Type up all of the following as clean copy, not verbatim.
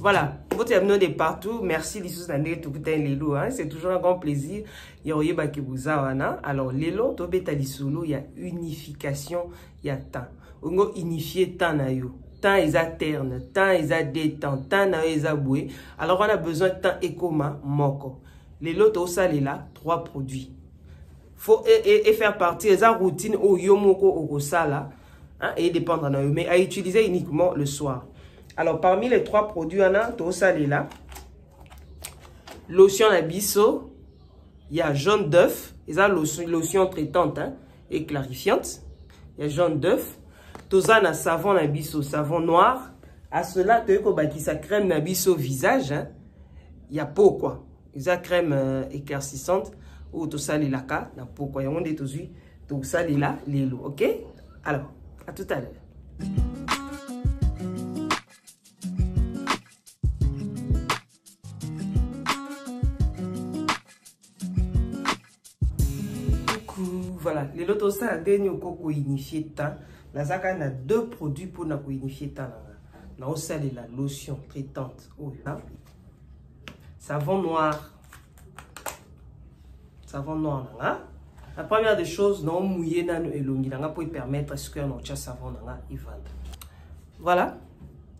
Voilà, vous êtes de partout. Merci l'issue d'année tout Lelo. C'est toujours un grand plaisir. Alors, Lelo, to beta lisolo, il y a unification, il y a temps. On va unifier temps na yo. Temps est à terne, temps est à détente, temps est à boué. Alors, on a besoin de temps et commun, moko. Lelo, to salé là, 3 produits. Faut et faire partie de la routine au yomoko au sala, et dépendre de mais à utiliser uniquement le soir. Alors, parmi les 3 produits, on a tout ça là. Lotion abisso, il y a jaune d'œuf, il y a lotion traitante et clarifiante. Il y a jaune d'œuf. Tout ça, on a savon abisso, savon noir. À cela, tu as sa crème abisso visage. Il y a peau quoi. Il y a crème éclaircissante. Ou tout ça, là, la peau quoi. Il y a tout ça là, les lots. Ok? Alors, à tout à l'heure. Voilà, les lotos ça dernier coco unifié temps. La zaka a 2 produits pour na unifier temps. Na aussi la lotion traitante. Oh, savon noir. Savon noir là. La première des choses, non mouiller na no elongi là pour permettre à ce que on tcha savon là il vende. Voilà,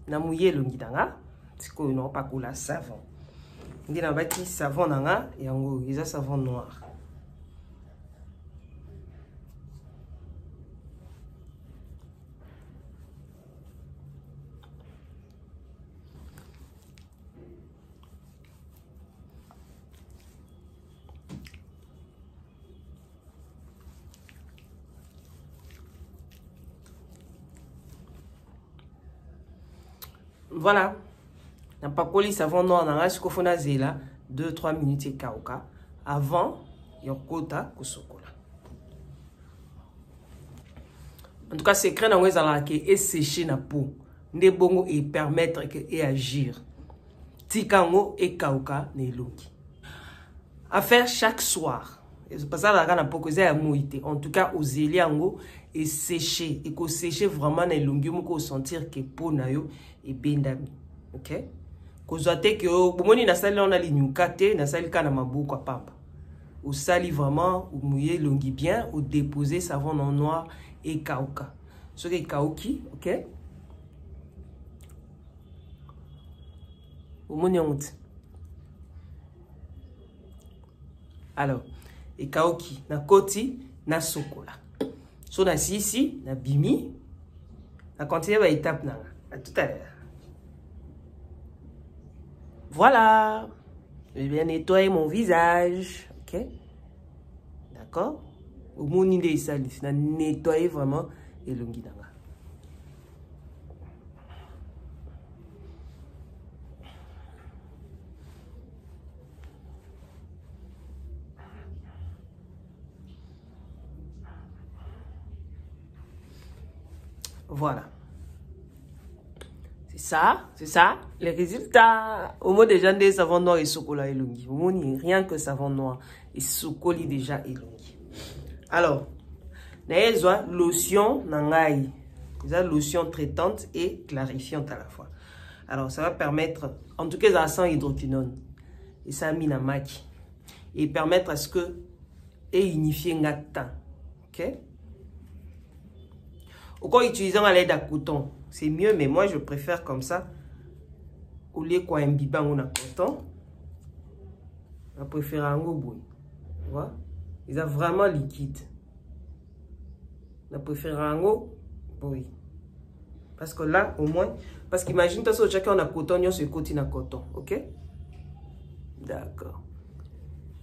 na mouiller elongi là, c'est qu'on n'a pas coula savon. On a bâti savon là et en gros, il y a savon noir. Voilà. n'a pas collé savon noir dans la scofona zela 2-3 minutes et kauka avant yokota kusokola. En tout cas, c'est crème dans la qui est séché na peau. Ne bongo et permettre que et agir. Tikango et kauka ne longi. À faire chaque soir. C'est pas ça la gana pour causer à mouiller. En tout cas, aux éliango et sécher et qu'on sécher vraiment ne longi pour sentir que peau na yo et bendami. OK? Kozate que bomoni na sali on a linyukate na sali kana mabuko pamba. Ou sali vraiment ou mouiller longi bien ou déposer savon en noir et kauka. Ce qui est kauki, OK? Alors, et kauki na koti na sokola. So na sisi na bimi na continuer ba étape na. À tout à l'heure. Voilà. Je vais bien nettoyer mon visage, OK? D'accord? Au moins il est sali, na nettoyer vraiment et longi na. Voilà. C'est ça, les résultats. Au mot déjà des savons noirs et chocolat et longi. Au moins, rien que savon noir et chocolat déjà et longi. Alors, naezwa lotion nangai. Déjà lotion traitante et clarifiante à la fois. Alors, ça va permettre, en tout cas, ça sent hydroquinone. Et ça a mis na maki. Et permettre à ce que, et unifier ngata. OK? Ou quand utilisant à l'aide à coton, c'est mieux, mais moi je préfère comme ça. Au lieu quoi un biban on a coton, je préfère un goût. Tu vois? Ils sont vraiment liquide. Je préfère un goût, oui. Parce que là, au moins, parce qu'imagine toi sur chacun on a coton, on se côté na coton, ok? D'accord.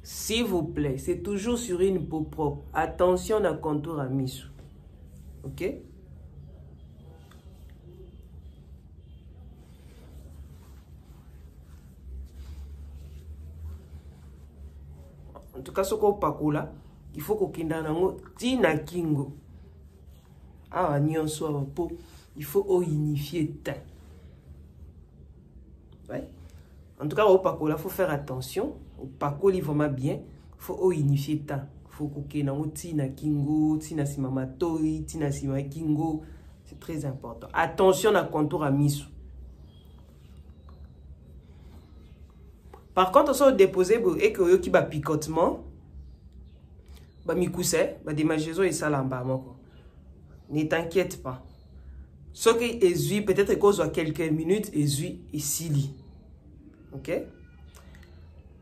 S'il vous plaît, c'est toujours sur une peau propre. Attention à contour à miso, ok? En tout cas, ce qu'on parle là, il faut qu'on tina kingo. Ah, nyon soit peau, il faut unifier teint. Ouais. En tout cas, au parcours là, il faut faire attention. Au parcours, il va bien. Il faut unifier teint. Il faut qu'on tina kingo, tina simama toi, tina simama kingo. C'est très important. Attention à contour à miso. Par contre, si vous déposez et que vous avez picotement, démangeaison et ça là-bas. Ne t'inquiète pas. Ce qui est peut-être qu'on soit quelques minutes, est ici. Ok?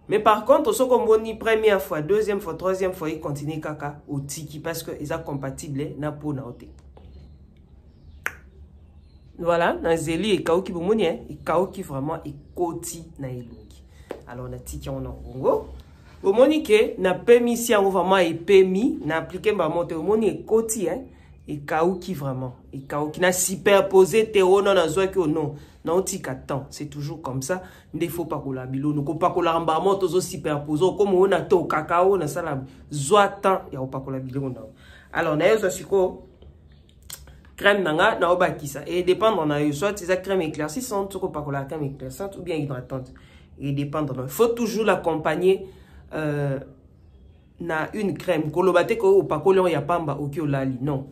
Mais par contre, ce qu'on dit première fois, deuxième fois, troisième fois, il continue caca au tiki parce que ils sont compatibles na peau na ote. Voilà, na zeli et kaoki bomoni et kaoki vraiment et koti na ilungi. Alors na tiki on a bongo. Bomoni ke na permis on vraiment et permis na appliquer ba monte bomoni et koti hein et kaoki vraiment et kaoki na superposer théo non na zo que non. Non, c'est toujours comme ça. Il ne faut pas que la bilo, nous pas que la rambamo tozo superposé comme on a to cacao na sala zoatan ya pas que la bilo. Alors na yo siko crème nanga na obakisa et dépendre na yo soit c'est crème éclaircissante ou pas que la crème éclaircissante ou bien hydratante. Et dépendre. Il faut toujours l'accompagner na une crème kolobate ko pas que ya pamba ou ki olali non.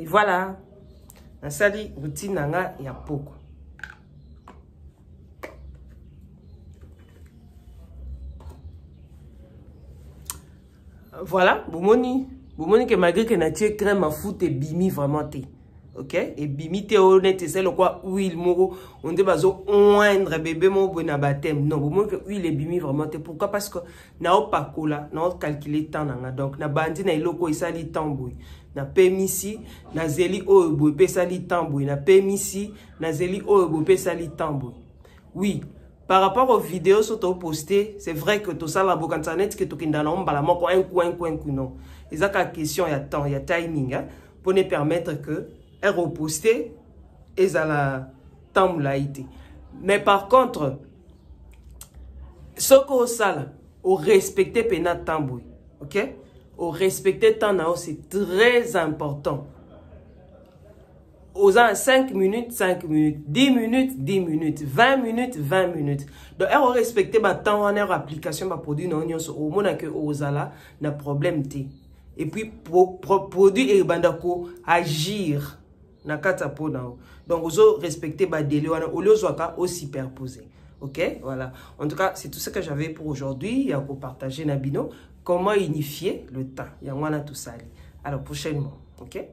Et voilà, on sali routine nanga ya poko. Voilà, bomoni que malgré que na tie crème à foutre et bimi vraiment té. OK? Et bimi té honnête c'est le quoi huile moko on dit bazo oindre bébé mon bona baptême. Non, bomoni que huile et bimi vraiment té. Pourquoi? Parce que na o pakola, na o calculer temps nanga. Donc na bandi na iloko isali temps boy. Na permisi na zeli o boy pesali temps boy. Na permisi na zeli o boy pesali temps boy. Oui. Par rapport aux vidéos que tu as postées, c'est vrai que tout ça, la boîte internet, que tu as un coin, non. Et ça, la question, il y a temps, il y a timing, hein, pour nous permettre que elle reposte et ça la temps l'a été. Mais par contre, ce que ça, au respecter pena temps, ok? Au respecter temps, c'est très important. Aux 5 minutes, 5 minutes, 10 minutes, 10 minutes, 20 minutes, 20 minutes. Donc, elle respecte le temps en application de produit non au moins que aux ala na problème té. Et puis produit et bandako agir na kata po na. Donc vous respecter ba délai au lieu zoaka au superposé. OK? Voilà. En tout cas, c'est tout ce que j'avais pour aujourd'hui. Il y a pour partager Nabino comment unifier le temps. Il y a tout ça. Alors prochainement, OK?